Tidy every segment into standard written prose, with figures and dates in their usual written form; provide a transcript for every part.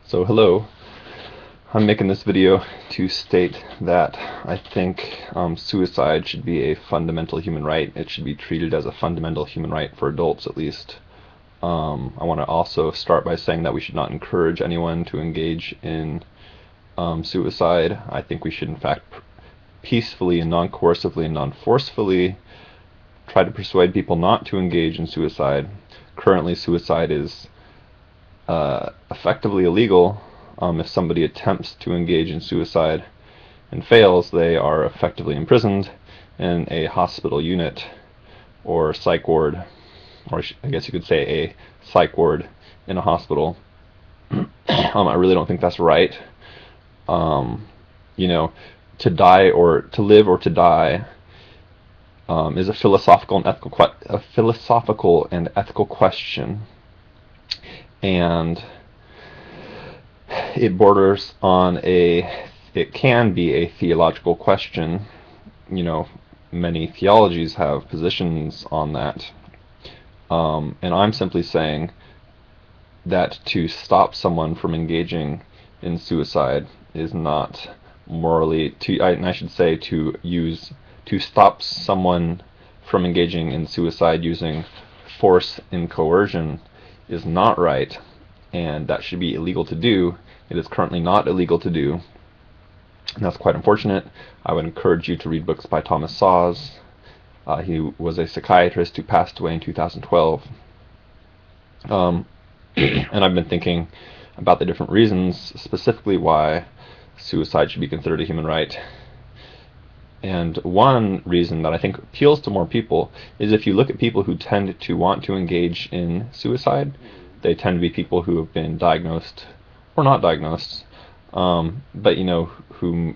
So hello, I'm making this video to state that I think suicide should be a fundamental human right. It should be treated as a fundamental human right for adults at least. I want to also start by saying that we should not encourage anyone to engage in suicide. I think we should in fact peacefully and non-coercively and non-forcefully try to persuade people not to engage in suicide. Currently suicide is effectively illegal. If somebody attempts to engage in suicide and fails, they are effectively imprisoned in a hospital unit or psych ward, or I guess you could say a psych ward in a hospital. I really don't think that's right. To die or to live or to die is a philosophical and ethical question, and it borders on it can be a theological question. Many theologies have positions on that, and I'm simply saying that to stop someone from engaging in suicide is not morally, I should say to stop someone from engaging in suicide using force and coercion is not right, and that should be illegal to do. It is currently not illegal to do, and that's quite unfortunate. I would encourage you to read books by Thomas Szasz. He was a psychiatrist who passed away in 2012. And I've been thinking about the different reasons, specifically why suicide should be considered a human right. And one reason that I think appeals to more people is if you look at people who tend to want to engage in suicide, they tend to be people who have been diagnosed or not diagnosed, but who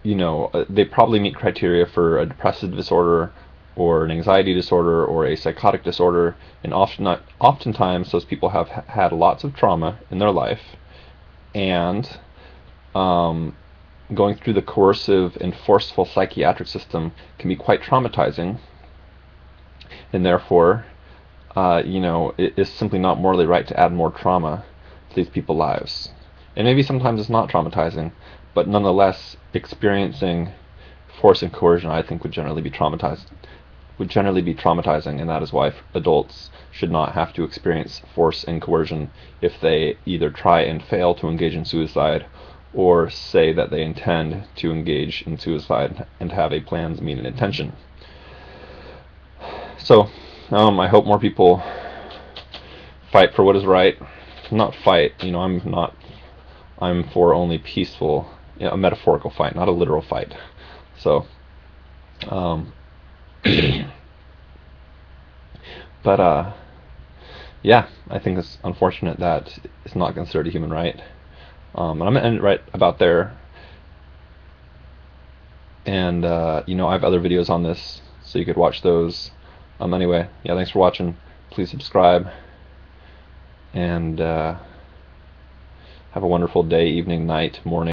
they probably meet criteria for a depressive disorder or an anxiety disorder or a psychotic disorder, and oftentimes those people have had lots of trauma in their life, and going through the coercive and forceful psychiatric system can be quite traumatizing, and therefore it is simply not morally right to add more trauma to these people's lives. And maybe sometimes it's not traumatizing, but nonetheless experiencing force and coercion, I think, would generally be traumatizing, and that is why adults should not have to experience force and coercion if they either try and fail to engage in suicide or say that they intend to engage in suicide and have a plans, mean, and intention. So I hope more people fight for what is right. Not fight, I'm for only peaceful, a metaphorical fight, not a literal fight. So but yeah, I think it's unfortunate that it's not considered a human right. And I'm going to end it right about there. And I have other videos on this, so you could watch those. Anyway, yeah, thanks for watching. Please subscribe, and have a wonderful day, evening, night, morning.